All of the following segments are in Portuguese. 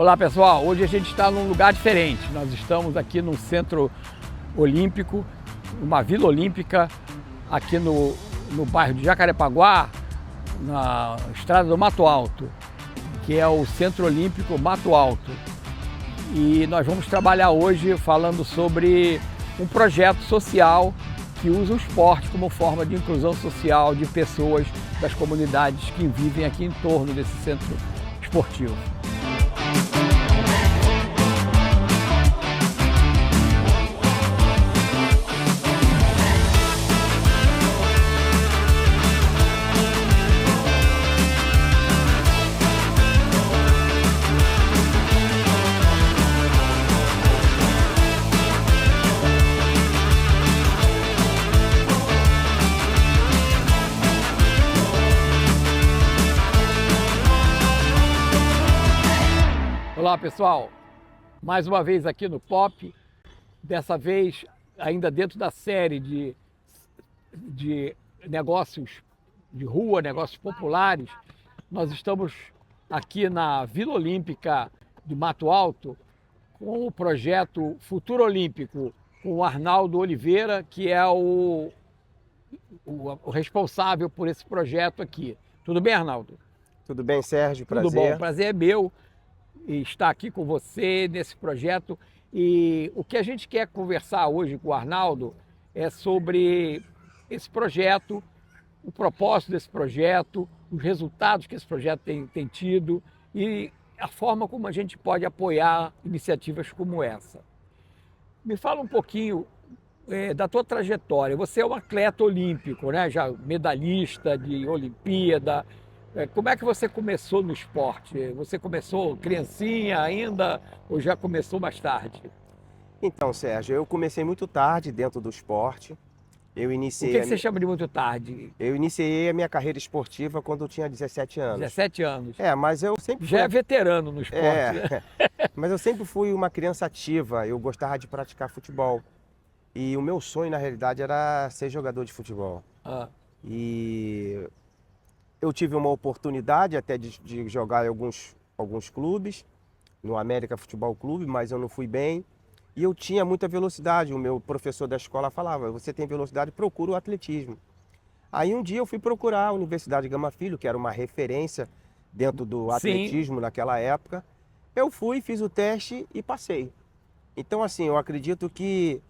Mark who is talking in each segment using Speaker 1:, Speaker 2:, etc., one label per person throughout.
Speaker 1: Olá pessoal, hoje a gente está num lugar diferente. Nós estamos aqui no Centro Olímpico, uma Vila Olímpica, aqui no bairro de Jacarepaguá, na estrada do Mato Alto, que é o Centro Olímpico Mato Alto. E nós vamos trabalhar hoje falando sobre um projeto social que usa o esporte como forma de inclusão social de pessoas das comunidades que vivem aqui em torno desse centro esportivo. Olá pessoal, mais uma vez aqui no Pop, dessa vez ainda dentro da série de negócios de rua, negócios populares. Nós estamos aqui na Vila Olímpica de Mato Alto com o projeto Futuro Olímpico, com o Arnaldo Oliveira, que é o responsável por esse projeto aqui. Tudo bem, Arnaldo?
Speaker 2: Tudo bem, Sérgio? Prazer.
Speaker 1: Tudo bom, prazer é meu estar aqui com você nesse projeto. E o que a gente quer conversar hoje com o Arnaldo é sobre esse projeto, o propósito desse projeto, os resultados que esse projeto tem tido e a forma como a gente pode apoiar iniciativas como essa. Me fala um pouquinho da tua trajetória. Você é um atleta olímpico, né? Já medalhista de Olimpíada. Como é que você começou no esporte? Você começou criancinha ainda ou já começou mais tarde?
Speaker 2: Então, Sérgio, eu comecei muito tarde dentro do esporte.
Speaker 1: O que você chama de muito tarde?
Speaker 2: Eu iniciei a minha carreira esportiva quando eu tinha 17 anos.
Speaker 1: 17 anos.
Speaker 2: Mas eu sempre
Speaker 1: Já é veterano no esporte, né?
Speaker 2: Mas eu sempre fui uma criança ativa, eu gostava de praticar futebol. E o meu sonho, na realidade, era ser jogador de futebol. E eu tive uma oportunidade até de jogar em alguns clubes, no América Futebol Clube, mas eu não fui bem. E eu tinha muita velocidade, o meu professor da escola falava, você tem velocidade, procura o atletismo. Aí um dia eu fui procurar a Universidade Gama Filho, que era uma referência dentro do atletismo naquela época. Eu fui, fiz o teste e passei. Então assim, eu acredito que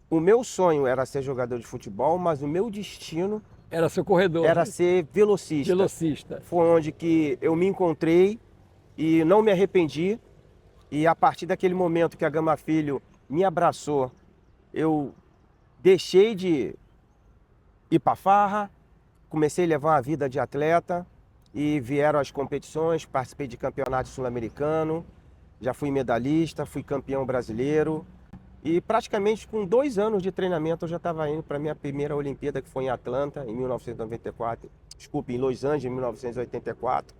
Speaker 2: o meu sonho era ser jogador de futebol, mas o meu destino
Speaker 1: era ser corredor.
Speaker 2: Era ser velocista.
Speaker 1: Velocista.
Speaker 2: Foi onde que eu me encontrei e não me arrependi. E a partir daquele momento que a Gama Filho me abraçou, eu deixei de ir para farra, comecei a levar uma vida de atleta e vieram as competições, participei de campeonato sul-americano, já fui medalhista, fui campeão brasileiro. E praticamente com 2 anos de treinamento eu já estava indo para a minha primeira Olimpíada, que foi em Atlanta, em 1994. Desculpe, em Los Angeles, em 1984.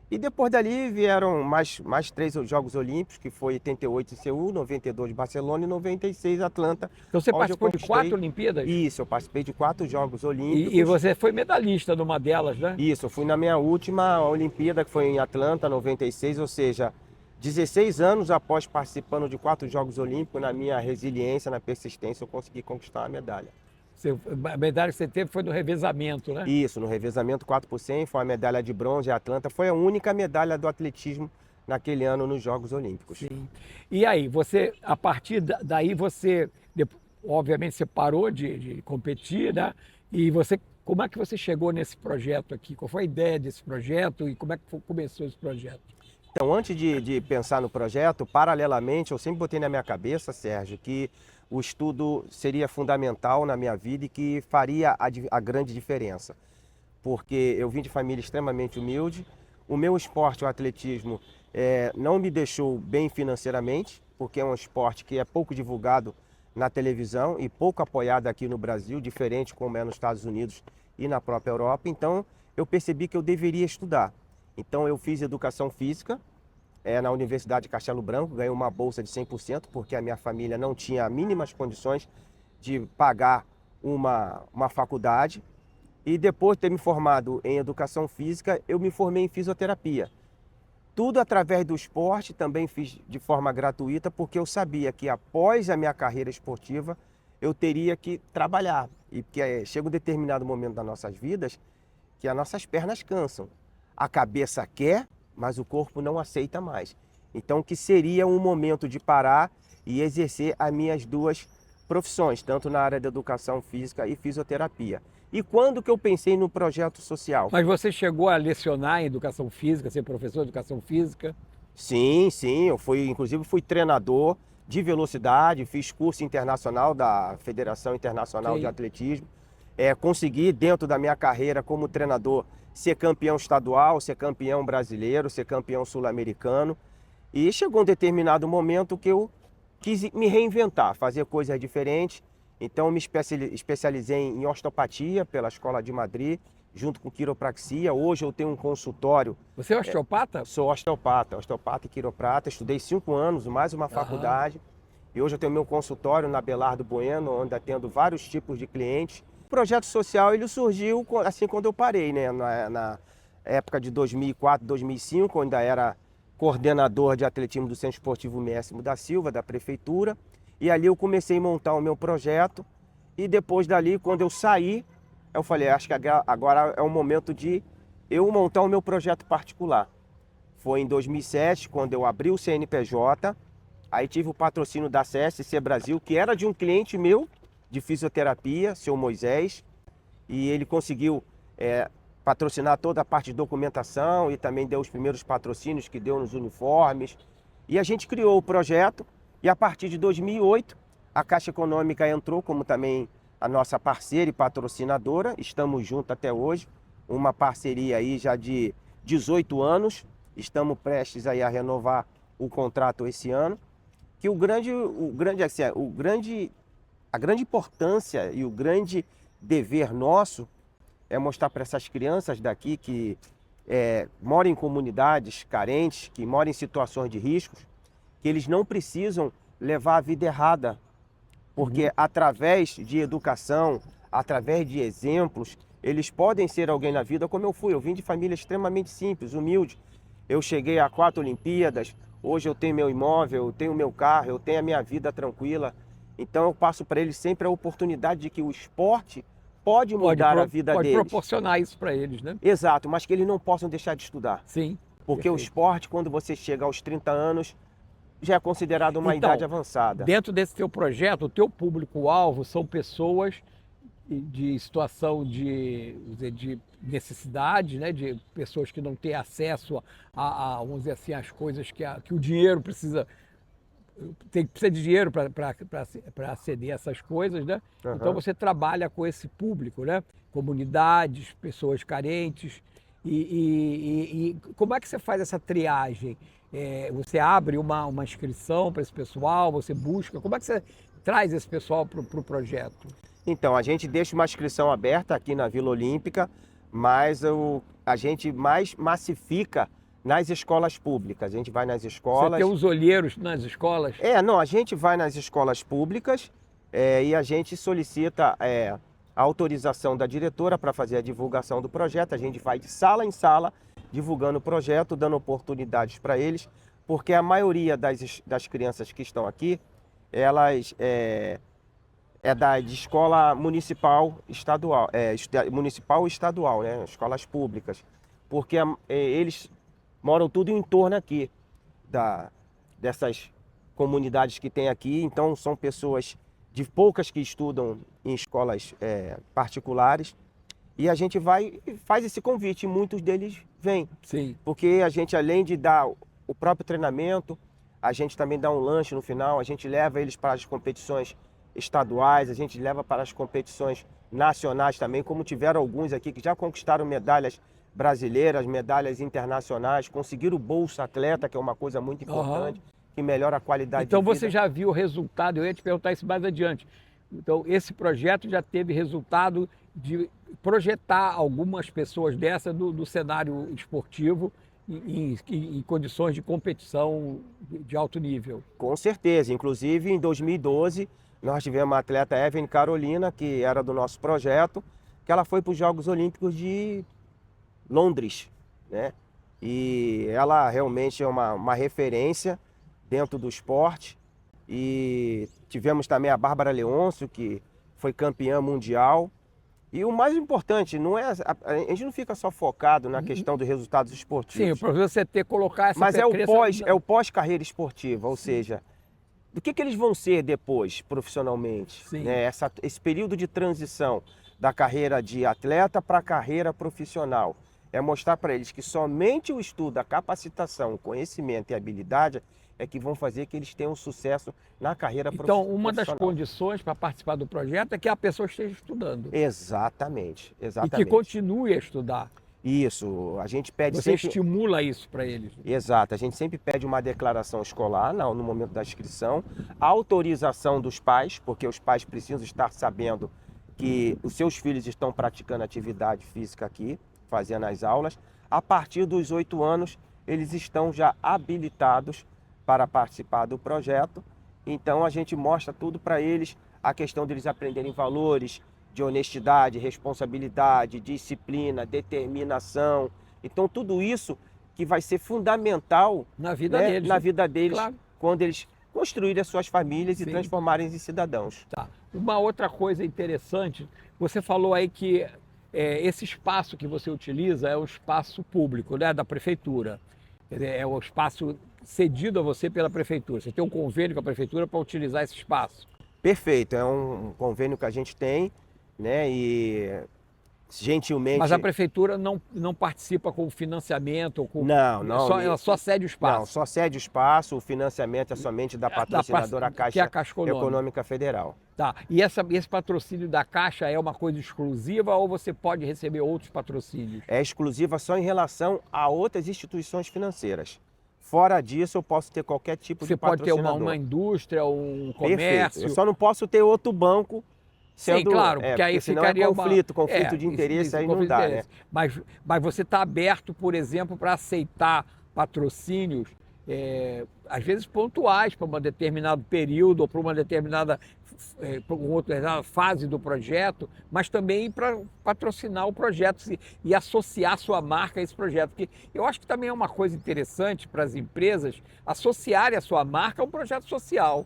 Speaker 2: E depois dali vieram mais 3 Jogos Olímpicos, que foi 88 em Seul, 92 em Barcelona e 96 em Atlanta.
Speaker 1: Então você participou de 4 Olimpíadas?
Speaker 2: Isso, eu participei de 4 Jogos Olímpicos.
Speaker 1: E você foi medalhista numa delas, né?
Speaker 2: Isso, eu fui na minha última Olimpíada, que foi em Atlanta, 96, ou seja, 16 anos após participando de 4 Jogos Olímpicos, na minha resiliência, na persistência, eu consegui conquistar a medalha.
Speaker 1: A medalha que você teve foi no revezamento, né?
Speaker 2: Isso, no revezamento 4%, foi a medalha de bronze em Atlanta, foi a única medalha do atletismo naquele ano nos Jogos Olímpicos.
Speaker 1: Sim. E aí, a partir daí obviamente você parou de competir, né? E como é que você chegou nesse projeto aqui? Qual foi a ideia desse projeto e como é que começou esse projeto?
Speaker 2: Então, antes de pensar no projeto, paralelamente, eu sempre botei na minha cabeça, Sérgio, que o estudo seria fundamental na minha vida e que faria a grande diferença. Porque eu vim de família extremamente humilde, o meu esporte, o atletismo, não me deixou bem financeiramente, porque é um esporte que é pouco divulgado na televisão e pouco apoiado aqui no Brasil, diferente como é nos Estados Unidos e na própria Europa. Então, eu percebi que eu deveria estudar. Então eu fiz educação física na Universidade Castelo Branco, ganhei uma bolsa de 100%, porque a minha família não tinha mínimas condições de pagar uma faculdade. E depois de ter me formado em educação física, eu me formei em fisioterapia. tudo através do esporte, também fiz de forma gratuita, porque eu sabia que após a minha carreira esportiva, eu teria que trabalhar. E porque chega um determinado momento das nossas vidas que as nossas pernas cansam. A cabeça quer, mas o corpo não aceita mais. Então, que seria um momento de parar e exercer as minhas duas profissões, tanto na área da educação física e fisioterapia. E quando que eu pensei no projeto social?
Speaker 1: Mas você chegou a lecionar em educação física, ser professor de educação física?
Speaker 2: Sim, eu inclusive fui treinador de velocidade, fiz curso internacional da Federação Internacional
Speaker 1: Sim.
Speaker 2: de Atletismo. Consegui, dentro da minha carreira como treinador, ser campeão estadual, ser campeão brasileiro, ser campeão sul-americano. E chegou um determinado momento que eu quis me reinventar, fazer coisas diferentes. Então me especializei em osteopatia pela Escola de Madrid, junto com quiropraxia. Hoje eu tenho um consultório.
Speaker 1: Você é osteopata?
Speaker 2: Sou osteopata e quiroprata. Estudei 5 anos, mais uma faculdade. E hoje eu tenho meu consultório na Belardo Bueno, onde atendo vários tipos de clientes. O projeto social ele surgiu assim quando eu parei, né? Na época de 2004, 2005, onde ainda era coordenador de atletismo do Centro Esportivo Máximo da Silva, da Prefeitura. E ali eu comecei a montar o meu projeto. E depois dali, quando eu saí, eu falei, acho que agora é o momento de eu montar o meu projeto particular. Foi em 2007, quando eu abri o CNPJ. Aí tive o patrocínio da CSC Brasil, que era de um cliente meu de fisioterapia, seu Moisés. E ele conseguiu patrocinar toda a parte de documentação e também deu os primeiros patrocínios que deu nos uniformes. E a gente criou o projeto e a partir de 2008 a Caixa Econômica entrou como também a nossa parceira e patrocinadora. Estamos juntos até hoje, uma parceria aí já de 18 anos. Estamos prestes aí a renovar o contrato esse ano. Que a grande importância e o grande dever nosso é mostrar para essas crianças daqui que moram em comunidades carentes, que moram em situações de riscos, que eles não precisam levar a vida errada, porque através de educação, através de exemplos, eles podem ser alguém na vida como eu fui. Eu vim de família extremamente simples, humilde. Eu cheguei a 4 Olimpíadas, hoje eu tenho meu imóvel, eu tenho meu carro, eu tenho a minha vida tranquila. Então eu passo para eles sempre a oportunidade de que o esporte pode mudar a vida deles.
Speaker 1: Pode proporcionar isso para eles, né?
Speaker 2: Exato, mas que eles não possam deixar de estudar.
Speaker 1: Sim.
Speaker 2: Porque
Speaker 1: perfeito.
Speaker 2: o esporte, quando você chega aos 30 anos, já é considerado uma idade avançada.
Speaker 1: Dentro desse teu projeto, o teu público-alvo são pessoas de situação de necessidade, né? De pessoas que não têm acesso vamos dizer assim, às coisas que o dinheiro precisa de dinheiro para aceder a essas coisas, né?
Speaker 2: Uhum.
Speaker 1: Então você trabalha com esse público, né? Comunidades, pessoas carentes. E como é que você faz essa triagem? Você abre uma inscrição para esse pessoal, você busca, como é que você traz esse pessoal para o projeto?
Speaker 2: Então, a gente deixa uma inscrição aberta aqui na Vila Olímpica, mas a gente mais massifica nas escolas públicas. A gente vai nas escolas...
Speaker 1: Você tem os olheiros nas escolas?
Speaker 2: A gente vai nas escolas públicas e a gente solicita a autorização da diretora para fazer a divulgação do projeto. A gente vai de sala em sala divulgando o projeto, dando oportunidades para eles, porque a maioria das crianças que estão aqui, elas de escola municipal estadual, municipal e estadual, né? Escolas públicas, porque eles moram tudo em torno aqui dessas comunidades que tem aqui, então são pessoas de poucas que estudam em escolas particulares. E a gente vai e faz esse convite, e muitos deles vêm.
Speaker 1: Sim.
Speaker 2: Porque a gente, além de dar o próprio treinamento, a gente também dá um lanche no final, a gente leva eles para as competições estaduais, a gente leva para as competições nacionais também, como tiveram alguns aqui que já conquistaram medalhas brasileiras, medalhas internacionais, conseguiram o Bolsa Atleta, que é uma coisa muito importante, que melhora a qualidade de vida.
Speaker 1: Então você já viu o resultado, eu ia te perguntar isso mais adiante. Então esse projeto já teve resultado de projetar algumas pessoas dessa do cenário esportivo em condições de competição de alto nível.
Speaker 2: Com certeza, inclusive em 2012 nós tivemos a atleta Evelyn Carolina, que era do nosso projeto, que ela foi para os Jogos Olímpicos de Londres, né? e ela realmente é uma referência dentro do esporte. E tivemos também a Bárbara Leôncio, que foi campeã mundial. E o mais importante, não é, a gente não fica só focado na questão dos resultados
Speaker 1: Sim, o
Speaker 2: esportivos,
Speaker 1: problema é você ter colocar essa
Speaker 2: mas
Speaker 1: crença.
Speaker 2: é o pós-carreira esportiva, ou seja, do que eles vão ser depois, profissionalmente,
Speaker 1: Sim.
Speaker 2: né? Esse período de transição da carreira de atleta para a carreira profissional. É mostrar para eles que somente o estudo, a capacitação, o conhecimento e a habilidade é que vão fazer que eles tenham sucesso na carreira
Speaker 1: Então,
Speaker 2: profissional.
Speaker 1: uma das condições para participar do projeto é que a pessoa esteja estudando.
Speaker 2: Exatamente,
Speaker 1: E
Speaker 2: exatamente.
Speaker 1: que continue a estudar.
Speaker 2: Isso, a gente pede
Speaker 1: Você
Speaker 2: sempre...
Speaker 1: estimula isso para eles.
Speaker 2: Exato, a gente sempre pede uma declaração escolar no momento da inscrição, autorização dos pais, porque os pais precisam estar sabendo que os seus filhos estão praticando atividade física aqui, fazendo as aulas. A partir dos 8 anos, eles estão já habilitados para participar do projeto. Então a gente mostra tudo para eles, a questão deles aprenderem valores de honestidade, responsabilidade, disciplina, determinação. Então tudo isso que vai ser fundamental
Speaker 1: Na vida
Speaker 2: né,
Speaker 1: deles.
Speaker 2: na vida deles,
Speaker 1: Claro.
Speaker 2: quando eles construírem as suas famílias
Speaker 1: Sim.
Speaker 2: e transformarem em cidadãos.
Speaker 1: Tá. Uma outra coisa interessante, você falou aí que esse espaço que você utiliza é o espaço público, né, da prefeitura. Quer dizer, é o espaço cedido a você pela prefeitura. Você tem um convênio com a prefeitura para utilizar esse espaço.
Speaker 2: Perfeito, é um convênio que a gente tem, né? E gentilmente...
Speaker 1: Mas a prefeitura não participa com o financiamento? Com...
Speaker 2: Não.
Speaker 1: Ela só cede o espaço?
Speaker 2: Não, só cede o espaço, o financiamento é somente da patrocinadora
Speaker 1: que é a
Speaker 2: Caixa
Speaker 1: Caixa
Speaker 2: Econômica Federal.
Speaker 1: Tá. E esse patrocínio da Caixa é uma coisa exclusiva ou você pode receber outros patrocínios?
Speaker 2: É exclusiva só em relação a outras instituições financeiras. Fora disso, eu posso ter qualquer tipo de patrocinador.
Speaker 1: Você pode ter uma indústria, um comércio...
Speaker 2: Perfeito. Eu só não posso ter outro banco sendo...
Speaker 1: Sim, claro, porque aí
Speaker 2: senão
Speaker 1: ficaria
Speaker 2: conflito de interesse, aí não dá, né?
Speaker 1: Mas você está aberto, por exemplo, para aceitar patrocínios, às vezes pontuais, para um determinado período ou para uma determinada fase do projeto, mas também para patrocinar o projeto e associar sua marca a esse projeto. Porque eu acho que também é uma coisa interessante para as empresas associarem a sua marca a um projeto social,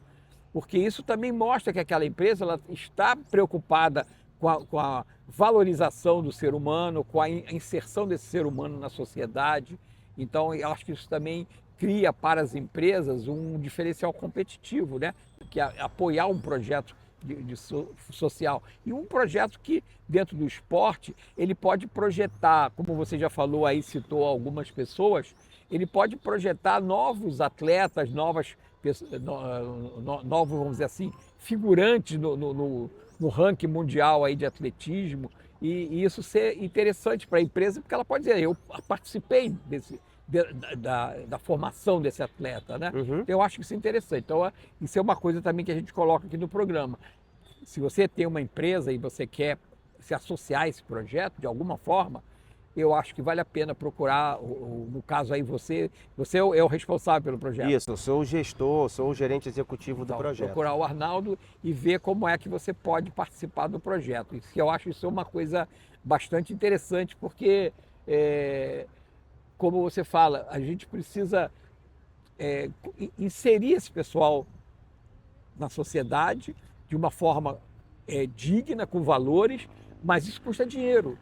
Speaker 1: porque isso também mostra que aquela empresa ela está preocupada com a valorização do ser humano, com a inserção desse ser humano na sociedade. Então, eu acho que isso também cria para as empresas um diferencial competitivo, né? Que é apoiar um projeto social. E um projeto que, dentro do esporte, ele pode projetar, como você já falou aí, citou algumas pessoas, ele pode projetar novos atletas, novos, vamos dizer assim, figurantes no ranking mundial aí de atletismo, e isso ser interessante para a empresa, porque ela pode dizer, eu participei da formação desse atleta, né?
Speaker 2: Uhum.
Speaker 1: Eu acho isso interessante. Então, isso é uma coisa também que a gente coloca aqui no programa. Se você tem uma empresa e você quer se associar a esse projeto de alguma forma, eu acho que vale a pena procurar, no caso aí você é o responsável pelo projeto.
Speaker 2: Isso, eu sou o gestor, sou o gerente executivo do projeto.
Speaker 1: Procurar o Arnaldo e ver como é que você pode participar do projeto. Eu acho isso uma coisa bastante interessante, porque, como você fala, a gente precisa inserir esse pessoal na sociedade de uma forma digna, com valores, mas isso custa dinheiro.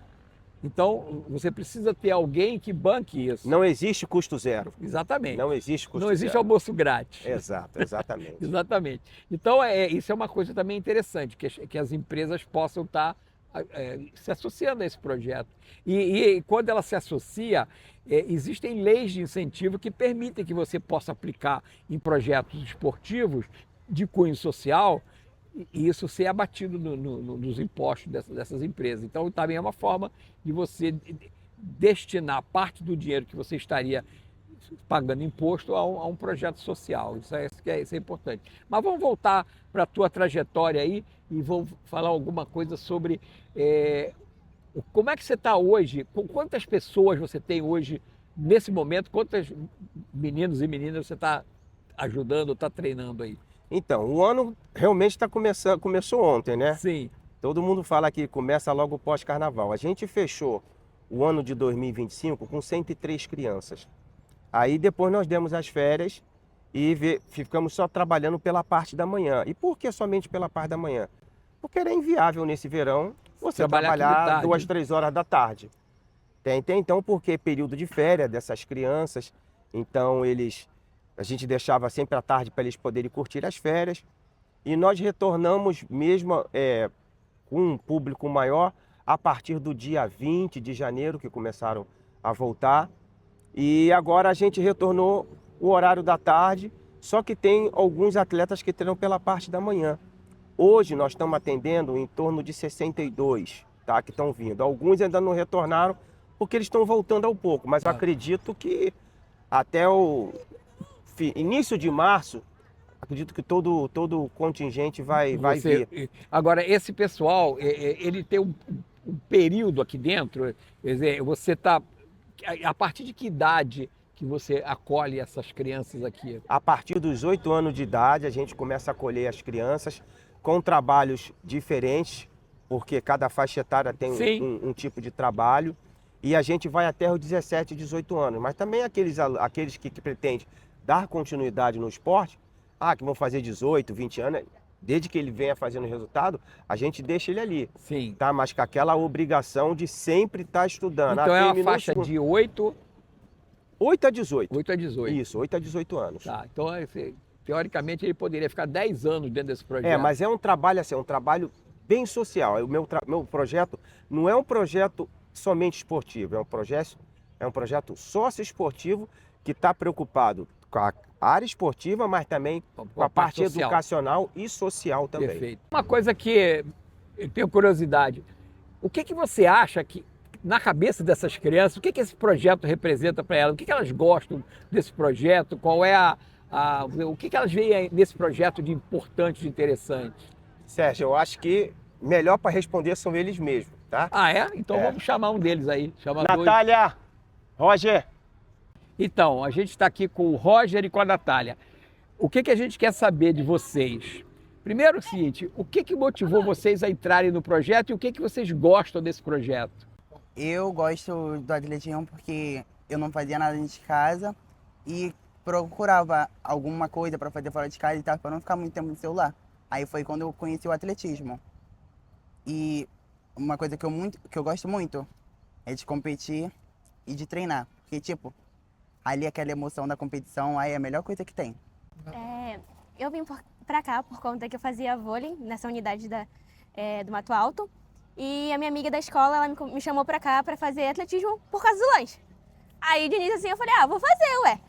Speaker 1: Então, você precisa ter alguém que banque isso.
Speaker 2: Não existe custo zero.
Speaker 1: Exatamente.
Speaker 2: Não existe custo zero.
Speaker 1: Não existe almoço grátis.
Speaker 2: Exato, exatamente.
Speaker 1: Exatamente. Então, isso é uma coisa também interessante, que as empresas possam estar se associando a esse projeto. E quando ela se associa, existem leis de incentivo que permitem que você possa aplicar em projetos esportivos de cunho social, e isso ser abatido nos impostos dessas empresas. Então, também é uma forma de você destinar parte do dinheiro que você estaria pagando imposto a um projeto social. Isso é importante. Mas vamos voltar para a tua trajetória aí e vou falar alguma coisa sobre como é que você está hoje, com quantas pessoas você tem hoje, nesse momento, quantos meninos e meninas você está ajudando, está treinando aí?
Speaker 2: Então, o ano realmente começou ontem, né?
Speaker 1: Sim.
Speaker 2: Todo mundo fala que começa logo pós-carnaval. A gente fechou o ano de 2025 com 103 crianças. Aí depois nós demos as férias e ficamos só trabalhando pela parte da manhã. E por que somente pela parte da manhã? Porque era inviável nesse verão você trabalhar 2, 3 horas da tarde. Então, porque período de férias dessas crianças, então a gente deixava sempre à tarde para eles poderem curtir as férias. E nós retornamos mesmo com um público maior a partir do dia 20 de janeiro, que começaram a voltar. E agora a gente retornou o horário da tarde, só que tem alguns atletas que terão pela parte da manhã. Hoje nós estamos atendendo em torno de 62, tá, que estão vindo. Alguns ainda não retornaram porque eles estão voltando ao pouco, mas eu acredito que até o início de março, acredito que todo o contingente vai vir.
Speaker 1: Agora, esse pessoal, ele tem um período aqui dentro, quer dizer, você está... A partir de que idade que você acolhe essas crianças aqui?
Speaker 2: A partir dos 8 anos de idade, a gente começa a acolher as crianças com trabalhos diferentes, porque cada faixa etária tem um tipo de trabalho. E a gente vai até os 17, 18 anos. Mas também aqueles que pretendem dar continuidade no esporte, que vão fazer 18, 20 anos, desde que ele venha fazendo resultado, a gente deixa ele ali.
Speaker 1: Sim.
Speaker 2: Tá? Mas com aquela obrigação de sempre estar estudando.
Speaker 1: Então é uma faixa de 8
Speaker 2: a 18.
Speaker 1: 8 a 18.
Speaker 2: Isso, 8 a 18 anos.
Speaker 1: Tá, então teoricamente ele poderia ficar 10 anos dentro desse projeto.
Speaker 2: Mas é um trabalho assim, um trabalho bem social. O meu projeto não é um projeto somente esportivo, é um projeto socioesportivo que está preocupado com a área esportiva, mas também com a parte educacional e social também.
Speaker 1: Perfeito. Uma coisa que eu tenho curiosidade, o que você acha que, na cabeça dessas crianças, o que esse projeto representa para elas? O que elas gostam desse projeto? Qual é o que elas veem nesse projeto de importante, de interessante?
Speaker 2: Sérgio, eu acho que melhor para responder são eles mesmos, tá?
Speaker 1: Então vamos chamar um deles aí.
Speaker 2: Natália! Roger!
Speaker 1: Então, a gente está aqui com o Roger e com a Natália. O que a gente quer saber de vocês? Primeiro o seguinte, o que motivou vocês a entrarem no projeto e o que vocês gostam desse projeto?
Speaker 3: Eu gosto do atletismo porque eu não fazia nada dentro de casa e procurava alguma coisa para fazer fora de casa e tal, para não ficar muito tempo no celular. Aí foi quando eu conheci o atletismo. E uma coisa que eu gosto muito é de competir e de treinar. Porque, tipo, ali aquela emoção da competição aí é a melhor coisa que tem.
Speaker 4: Eu vim pra cá por conta que eu fazia vôlei nessa unidade do Mato Alto. E a minha amiga da escola, ela me chamou pra cá pra fazer atletismo por causa do lanche. Aí de início assim eu falei, vou fazer, ué.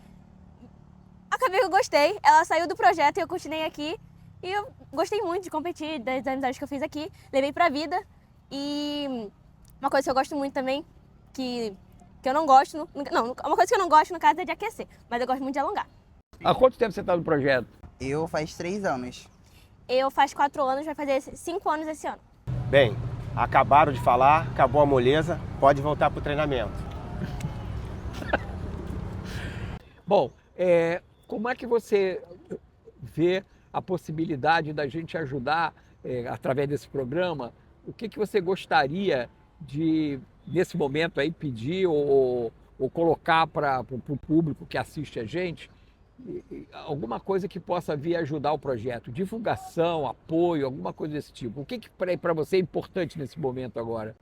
Speaker 4: Acabei que eu gostei, ela saiu do projeto e eu continuei aqui. E eu gostei muito de competir, das amizades que eu fiz aqui, levei pra vida. E uma coisa que eu gosto muito também, que eu não gosto, uma coisa que eu não gosto no caso é de aquecer, mas eu gosto muito de alongar.
Speaker 1: Há quanto tempo você está no projeto?
Speaker 3: Eu faz 3 anos.
Speaker 4: Eu faz 4 anos, vai fazer 5 anos esse ano.
Speaker 2: Bem, acabaram de falar, acabou a moleza, pode voltar para o treinamento.
Speaker 1: Bom, como é que você vê a possibilidade da gente ajudar através desse programa? O que você gostaria de, nesse momento aí, pedir ou colocar para o público que assiste a gente? Alguma coisa que possa vir ajudar o projeto, divulgação, apoio, alguma coisa desse tipo. O que para você é importante nesse momento agora?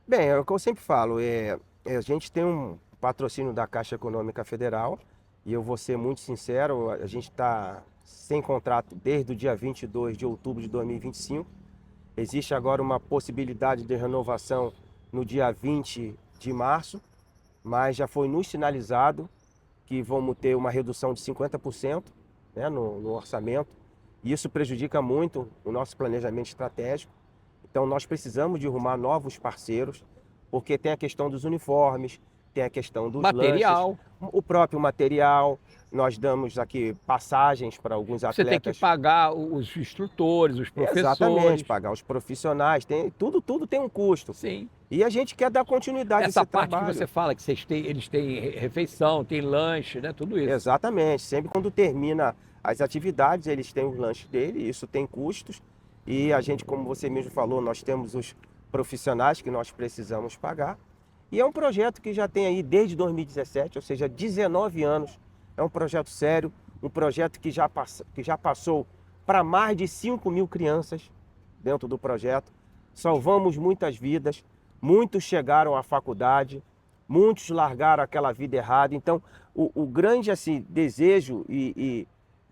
Speaker 2: Bem, é o que eu sempre falo, a gente tem um patrocínio da Caixa Econômica Federal e eu vou ser muito sincero, a gente está sem contrato desde o dia 22 de outubro de 2025. Existe agora uma possibilidade de renovação no dia 20 de março, mas já foi nos sinalizado que vamos ter uma redução de 50%, né, no orçamento. E isso prejudica muito o nosso planejamento estratégico. Então nós precisamos de arrumar novos parceiros, porque tem a questão dos uniformes, tem a questão dos
Speaker 1: material,
Speaker 2: lanches, o próprio material. Nós damos aqui passagens para alguns atletas.
Speaker 1: Você tem que pagar os instrutores, os professores.
Speaker 2: Exatamente, pagar os profissionais, tudo tem um custo.
Speaker 1: Sim.
Speaker 2: E a gente quer dar continuidade a esse
Speaker 1: trabalho. Essa parte que você fala, que eles têm refeição, tem lanche, né? Tudo isso.
Speaker 2: Exatamente. Sempre quando termina as atividades, eles têm os lanches dele, isso tem custos. E a gente, como você mesmo falou, nós temos os profissionais que nós precisamos pagar. E é um projeto que já tem aí desde 2017, ou seja, 19 anos. É um projeto sério, um projeto que já passou para mais de 5.000 crianças dentro do projeto. Salvamos muitas vidas, muitos chegaram à faculdade, muitos largaram aquela vida errada. Então, o grande assim, desejo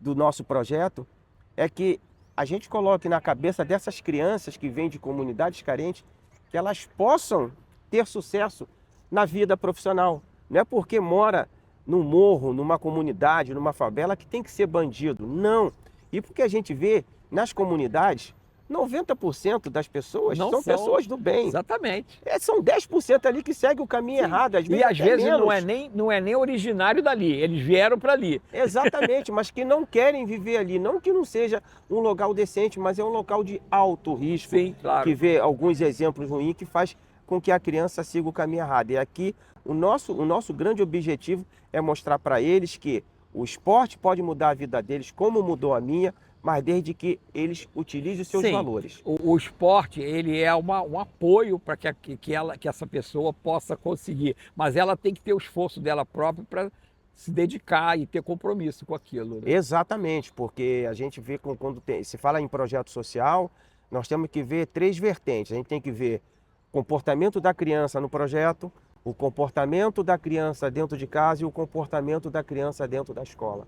Speaker 2: do nosso projeto é que a gente coloque na cabeça dessas crianças que vêm de comunidades carentes que elas possam ter sucesso na vida profissional. Não é porque mora num morro, numa comunidade, numa favela que tem que ser bandido. Não. E porque a gente vê nas comunidades, 90% das pessoas
Speaker 1: Não
Speaker 2: são pessoas do bem.
Speaker 1: Exatamente.
Speaker 2: São 10% ali que segue o caminho errado. Às vezes
Speaker 1: E às
Speaker 2: até
Speaker 1: vezes
Speaker 2: menos.
Speaker 1: não é nem originário dali, eles vieram para ali.
Speaker 2: Exatamente, mas que não querem viver ali. Não que não seja um local decente, mas é um local de alto risco.
Speaker 1: Sim, claro.
Speaker 2: Que vê alguns exemplos ruins que faz com que a criança siga o caminho errado. E aqui o nosso grande objetivo é mostrar para eles que o esporte pode mudar a vida deles, como mudou a minha, mas desde que eles utilizem os seus
Speaker 1: Sim,
Speaker 2: valores.
Speaker 1: O esporte, ele é um apoio para que essa pessoa possa conseguir, mas ela tem que ter o esforço dela própria para se dedicar e ter compromisso com aquilo. Né?
Speaker 2: Exatamente, porque a gente vê quando se fala em projeto social, nós temos que ver 3 vertentes. A gente tem que ver o comportamento da criança no projeto, o comportamento da criança dentro de casa e o comportamento da criança dentro da escola.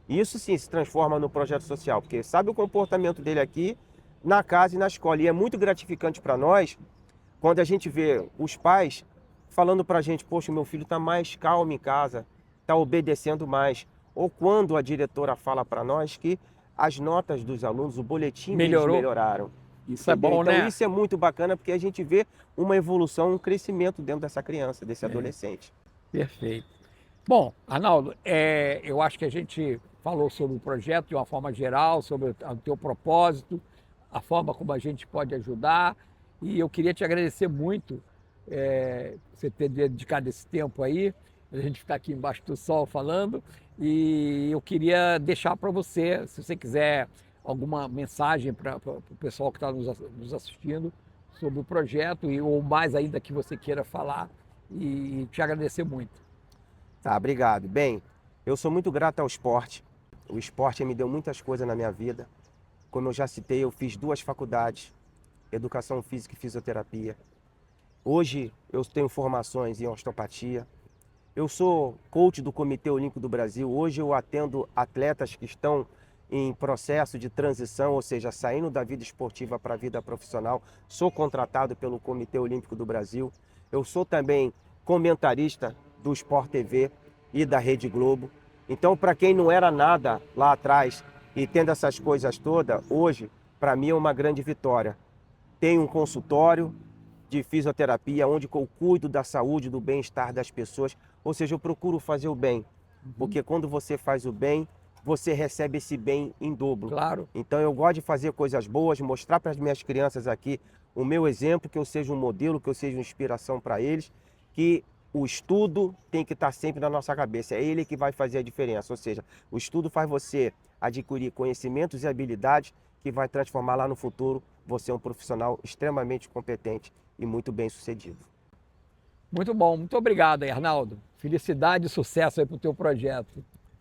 Speaker 2: Isso sim se transforma no projeto social, porque sabe o comportamento dele aqui, na casa e na escola. E é muito gratificante para nós quando a gente vê os pais falando para a gente, poxa, meu filho está mais calmo em casa, está obedecendo mais. Ou quando a diretora fala para nós que as notas dos alunos, o boletim deles melhoraram.
Speaker 1: Isso é bom,
Speaker 2: então,
Speaker 1: né?
Speaker 2: isso é muito bacana porque a gente vê uma evolução, um crescimento dentro dessa criança, desse adolescente.
Speaker 1: Perfeito. Bom, Arnaldo, eu acho que a gente falou sobre o projeto de uma forma geral, sobre o teu propósito, a forma como a gente pode ajudar. E eu queria te agradecer muito você ter dedicado esse tempo aí, a gente ficar aqui embaixo do sol falando. E eu queria deixar para você, se você quiser alguma mensagem para o pessoal que está nos assistindo sobre o projeto, ou mais ainda que você queira falar, e te agradecer muito.
Speaker 2: Tá, obrigado. Bem, eu sou muito grato ao esporte. O esporte me deu muitas coisas na minha vida. Como eu já citei, eu fiz 2 faculdades, Educação Física e Fisioterapia. Hoje eu tenho formações em osteopatia. Eu sou coach do Comitê Olímpico do Brasil. Hoje eu atendo atletas que estão em processo de transição, ou seja, saindo da vida esportiva para a vida profissional. Sou contratado pelo Comitê Olímpico do Brasil. Eu sou também comentarista do Sport TV e da Rede Globo. Então, para quem não era nada lá atrás e tendo essas coisas todas, hoje, para mim é uma grande vitória. Tenho um consultório de fisioterapia onde eu cuido da saúde, do bem-estar das pessoas. Ou seja, eu procuro fazer o bem. Porque quando você faz o bem, você recebe esse bem em dobro.
Speaker 1: Claro.
Speaker 2: Então eu gosto de fazer coisas boas, mostrar para as minhas crianças aqui o meu exemplo, que eu seja um modelo, que eu seja uma inspiração para eles, que o estudo tem que estar sempre na nossa cabeça, é ele que vai fazer a diferença. Ou seja, o estudo faz você adquirir conhecimentos e habilidades que vai transformar lá no futuro você um profissional extremamente competente e muito bem sucedido.
Speaker 1: Muito bom, muito obrigado aí, Arnaldo. Felicidade e sucesso aí para o teu projeto.